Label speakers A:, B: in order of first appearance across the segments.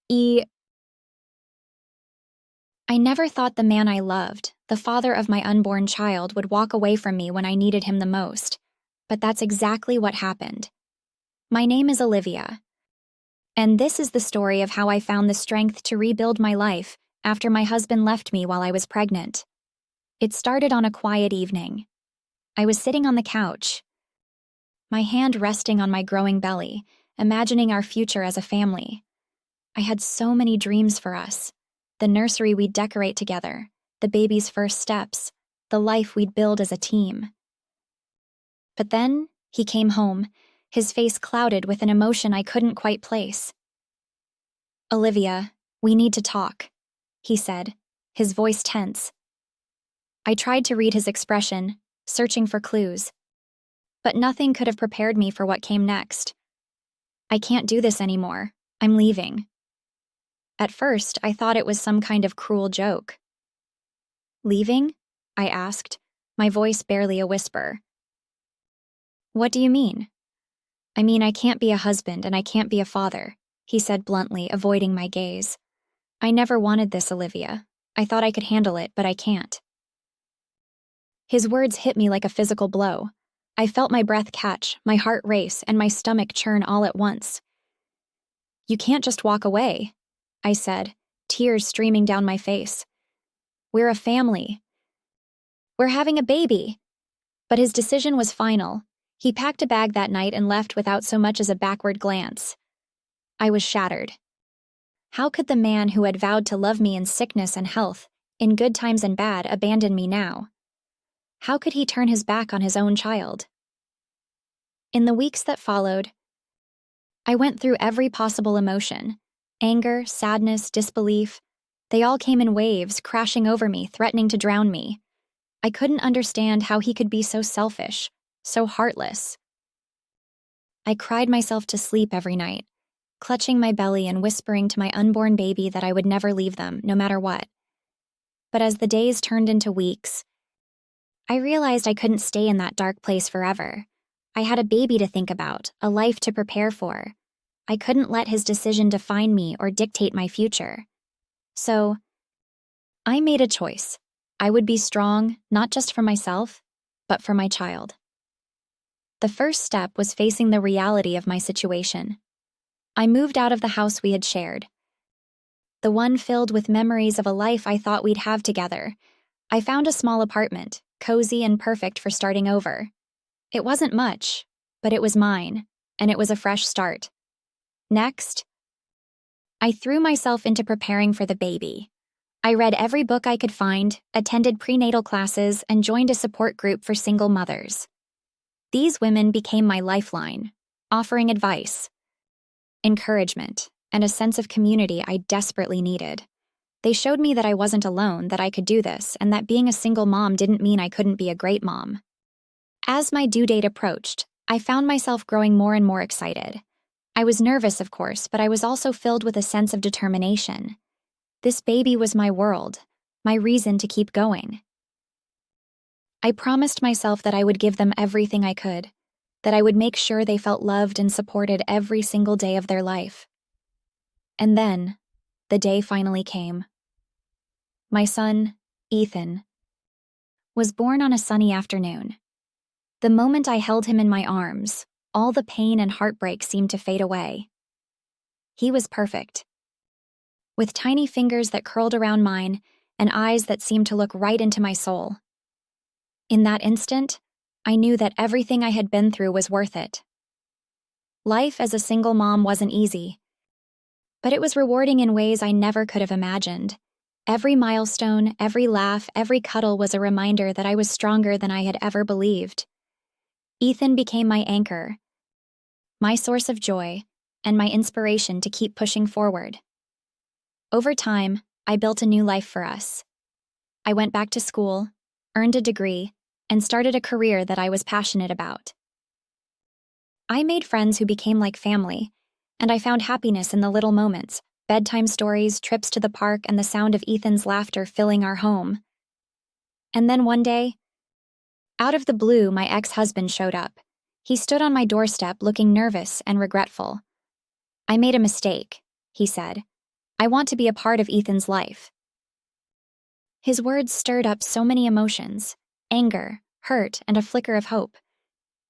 A: E. I never thought the man I loved, the father of my unborn child, would walk away from me when I needed him the most. But that's exactly what happened. My name is Olivia. And this is the story of how I found the strength to rebuild my life after my husband left me while I was pregnant. It started on a quiet evening. I was sitting on the couch, my hand resting on my growing belly, imagining our future as a family. I had so many dreams for us. The nursery we'd decorate together, the baby's first steps, the life we'd build as a team. But then, he came home, his face clouded with an emotion I couldn't quite place. "Olivia, we need to talk," he said, his voice tense. I tried to read his expression, searching for clues. But nothing could have prepared me for what came next. "I can't do this anymore. I'm leaving." At first, I thought it was some kind of cruel joke. "Leaving?" I asked, my voice barely a whisper. "What do you mean?" "I mean, I can't be a husband and I can't be a father," he said bluntly, avoiding my gaze. "I never wanted this, Olivia. I thought I could handle it, but I can't." His words hit me like a physical blow. I felt my breath catch, my heart race, and my stomach churn all at once. "You can't just walk away," I said, tears streaming down my face. "We're a family. We're having a baby." But his decision was final. He packed a bag that night and left without so much as a backward glance. I was shattered. How could the man who had vowed to love me in sickness and health, in good times and bad, abandon me now? How could he turn his back on his own child? In the weeks that followed, I went through every possible emotion. Anger, sadness, disbelief. They all came in waves, crashing over me, threatening to drown me. I couldn't understand how he could be so selfish, so heartless. I cried myself to sleep every night, clutching my belly and whispering to my unborn baby that I would never leave them, no matter what. But as the days turned into weeks, I realized I couldn't stay in that dark place forever. I had a baby to think about, a life to prepare for. I couldn't let his decision define me or dictate my future. So, I made a choice. I would be strong, not just for myself, but for my child. The first step was facing the reality of my situation. I moved out of the house we had shared, the one filled with memories of a life I thought we'd have together. I found a small apartment, cozy and perfect for starting over. It wasn't much, but it was mine, and it was a fresh start. Next, I threw myself into preparing for the baby. I read every book I could find, attended prenatal classes, and joined a support group for single mothers. These women became my lifeline, offering advice, encouragement, and a sense of community I desperately needed. They showed me that I wasn't alone, that I could do this, and that being a single mom didn't mean I couldn't be a great mom. As my due date approached, I found myself growing more and more excited. I was nervous, of course, but I was also filled with a sense of determination. This baby was my world, my reason to keep going. I promised myself that I would give them everything I could, that I would make sure they felt loved and supported every single day of their life. And then, the day finally came. My son, Ethan, was born on a sunny afternoon. The moment I held him in my arms, all the pain and heartbreak seemed to fade away. He was perfect. With tiny fingers that curled around mine and eyes that seemed to look right into my soul. In that instant, I knew that everything I had been through was worth it. Life as a single mom wasn't easy, but it was rewarding in ways I never could have imagined. Every milestone, every laugh, every cuddle was a reminder that I was stronger than I had ever believed. Ethan became my anchor, my source of joy, and my inspiration to keep pushing forward. Over time, I built a new life for us. I went back to school, earned a degree, and started a career that I was passionate about. I made friends who became like family, and I found happiness in the little moments, bedtime stories, trips to the park, and the sound of Ethan's laughter filling our home. And then one day, out of the blue, my ex-husband showed up. He stood on my doorstep looking nervous and regretful. "I made a mistake," he said. I want to be a part of Ethan's life." His words stirred up so many emotions: anger, hurt, and a flicker of hope.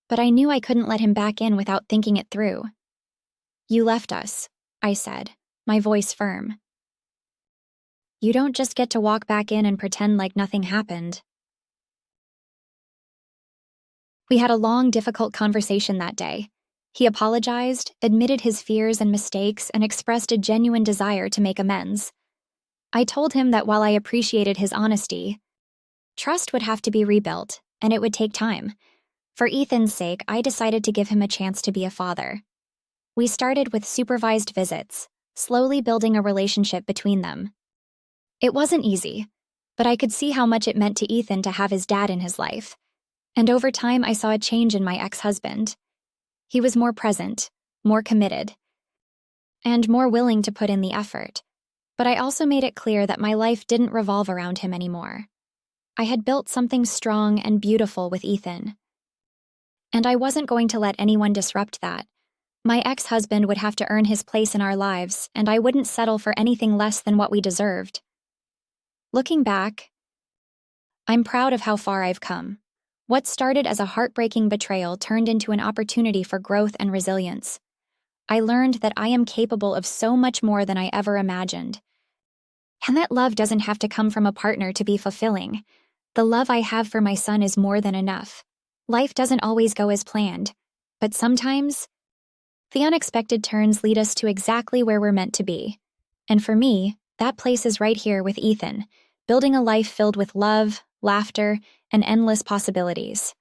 A: But I knew I couldn't let him back in without thinking it through. "You left us," I said, my voice firm. "You don't just get to walk back in and pretend like nothing happened." We had a long, difficult conversation that day. He apologized, admitted his fears and mistakes, and expressed a genuine desire to make amends. I told him that while I appreciated his honesty, trust would have to be rebuilt, and it would take time. For Ethan's sake, I decided to give him a chance to be a father. We started with supervised visits, slowly building a relationship between them. It wasn't easy, but I could see how much it meant to Ethan to have his dad in his life. And over time, I saw a change in my ex-husband. He was more present, more committed, and more willing to put in the effort. But I also made it clear that my life didn't revolve around him anymore. I had built something strong and beautiful with Ethan. And I wasn't going to let anyone disrupt that. My ex-husband would have to earn his place in our lives, and I wouldn't settle for anything less than what we deserved. Looking back, I'm proud of how far I've come. What started as a heartbreaking betrayal turned into an opportunity for growth and resilience. I learned that I am capable of so much more than I ever imagined. And that love doesn't have to come from a partner to be fulfilling. The love I have for my son is more than enough. Life doesn't always go as planned, but sometimes the unexpected turns lead us to exactly where we're meant to be. And for me, that place is right here with Ethan, building a life filled with love, laughter, and endless possibilities.